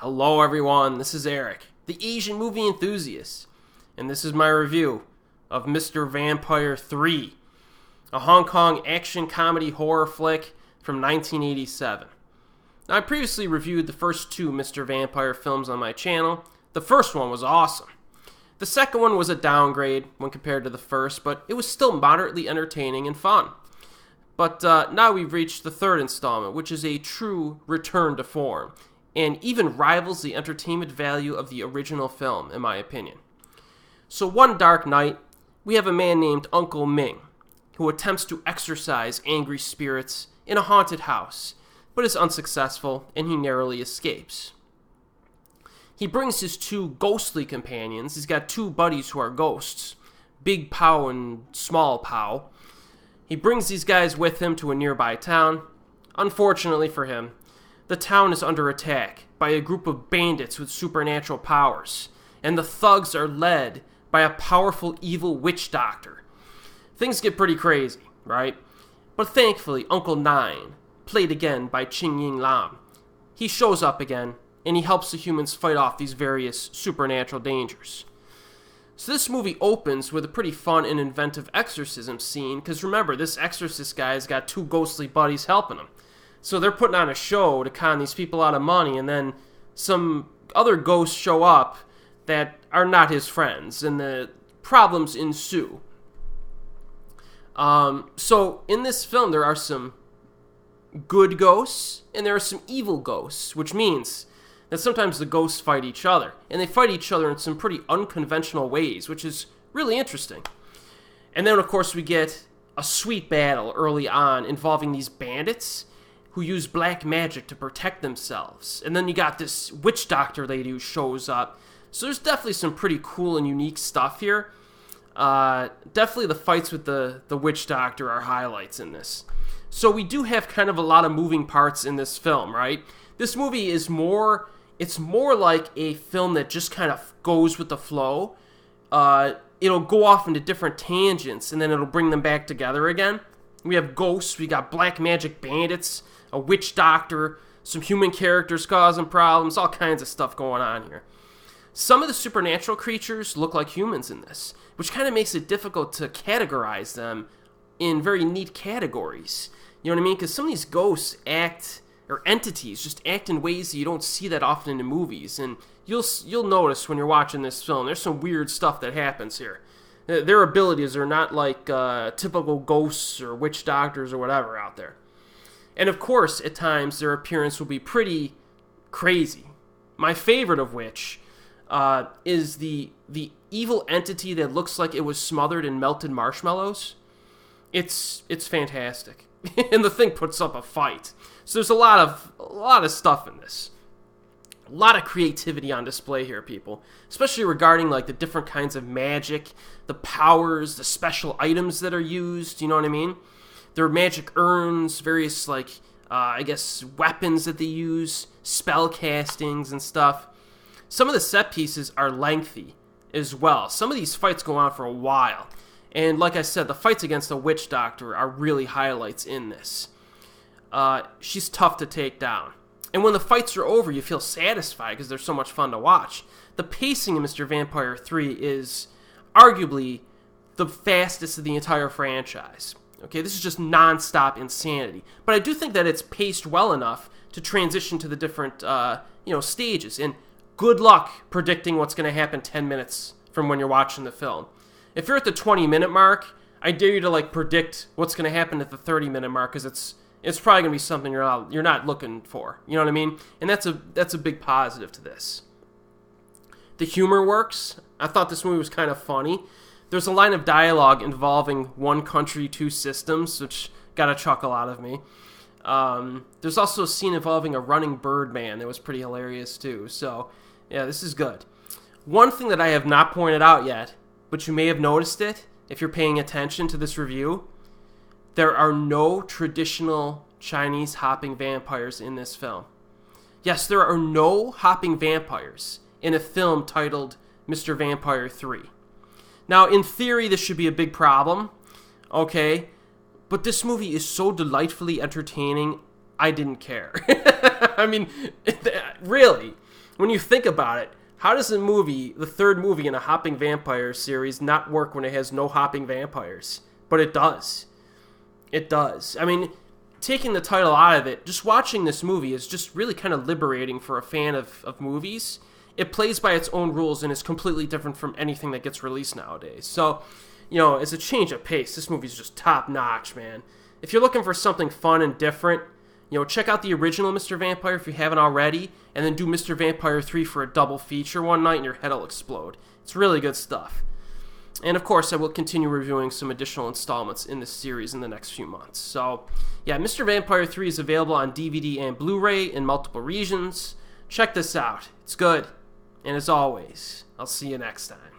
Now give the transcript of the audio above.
Hello everyone, this is Erik, the Asian movie enthusiast, and this is my review of Mr. Vampire 3, a Hong Kong action comedy horror flick from 1987. Now, I previously reviewed the first two Mr. Vampire films on my channel. The first one was awesome. The second one was a downgrade when compared to the first, but it was still moderately entertaining and fun. But now we've reached the third installment, which is a true return to form, and even rivals the entertainment value of the original film, in my opinion. So one dark night, we have a man named Uncle Ming, who attempts to exorcise angry spirits in a haunted house, but is unsuccessful, and he narrowly escapes. He brings his two ghostly companions. He's got two buddies who are ghosts, Big Pao and Small Pao. He brings these guys with him to a nearby town. Unfortunately for him, the town is under attack by a group of bandits with supernatural powers, and the thugs are led by a powerful evil witch doctor. Things get pretty crazy, right? But thankfully, Uncle Nine, played again by Ching-ying Lam, he shows up again, and he helps the humans fight off these various supernatural dangers. So this movie opens with a pretty fun and inventive exorcism scene, because remember, this exorcist guy's got two ghostly buddies helping him. So they're putting on a show to con these people out of money, and then some other ghosts show up that are not his friends, and the problems ensue. So in this film, there are some good ghosts, and there are some evil ghosts, which means that sometimes the ghosts fight each other, and they fight each other in some pretty unconventional ways, which is really interesting. And then, of course, we get a sweet battle early on involving these bandits who use black magic to protect themselves. And then you got this witch doctor lady who shows up. So there's definitely some pretty cool and unique stuff here. Definitely the fights with the witch doctor are highlights in this. So we do have kind of a lot of moving parts in this film, right? This movie is more like a film that just kind of goes with the flow. It'll go off into different tangents, and then it'll bring them back together again. We have ghosts, we got black magic bandits, a witch doctor, some human characters causing problems, all kinds of stuff going on here. Some of the supernatural creatures look like humans in this, which kind of makes it difficult to categorize them in very neat categories. You know what I mean? Because some of these ghosts or entities just act in ways that you don't see that often in movies, and you'll notice when you're watching this film, there's some weird stuff that happens here. Their abilities are not like typical ghosts or witch doctors or whatever out there. And of course, at times, their appearance will be pretty crazy. My favorite of which is the evil entity that looks like it was smothered in melted marshmallows. It's fantastic. And the thing puts up a fight. So there's a lot of stuff in this. A lot of creativity on display here, people. Especially regarding like the different kinds of magic, the powers, the special items that are used, you know what I mean? There are magic urns, various weapons that they use, spell castings and stuff. Some of the set pieces are lengthy as well. Some of these fights go on for a while. And like I said, the fights against the witch doctor are really highlights in this. She's tough to take down. And when the fights are over, you feel satisfied because they're so much fun to watch. The pacing in Mr. Vampire 3 is arguably the fastest of the entire franchise. Okay, this is just non-stop insanity. But I do think that it's paced well enough to transition to the different stages. And good luck predicting what's going to happen 10 minutes from when you're watching the film. If you're at the 20-minute mark, I dare you to predict what's going to happen at the 30-minute mark, because it's probably going to be something you're not looking for. You know what I mean? And that's a big positive to this. The humor works. I thought this movie was kind of funny. There's a line of dialogue involving one country, two systems, which got a chuckle out of me. There's also a scene involving a running bird man that was pretty hilarious too. So, yeah, this is good. One thing that I have not pointed out yet, but you may have noticed it if you're paying attention to this review, there are no traditional Chinese hopping vampires in this film. Yes, there are no hopping vampires in a film titled Mr. Vampire 3. Now, in theory, this should be a big problem, okay? But this movie is so delightfully entertaining, I didn't care. I mean, really. when you think about it, how does a movie, the third movie in a hopping vampire series, not work when it has no hopping vampires? But it does. It does. I mean, taking the title out of it, just watching this movie is just really kind of liberating for a fan of movies. It plays by its own rules and is completely different from anything that gets released nowadays. So, you know, as a change of pace, this movie's just top notch, man. If you're looking for something fun and different, you know, check out the original Mr. Vampire if you haven't already, and then do Mr. Vampire 3 for a double feature one night and your head will explode. It's really good stuff. And of course, I will continue reviewing some additional installments in this series in the next few months. So, yeah, Mr. Vampire 3 is available on DVD and Blu-ray in multiple regions. Check this out. It's good. And as always, I'll see you next time.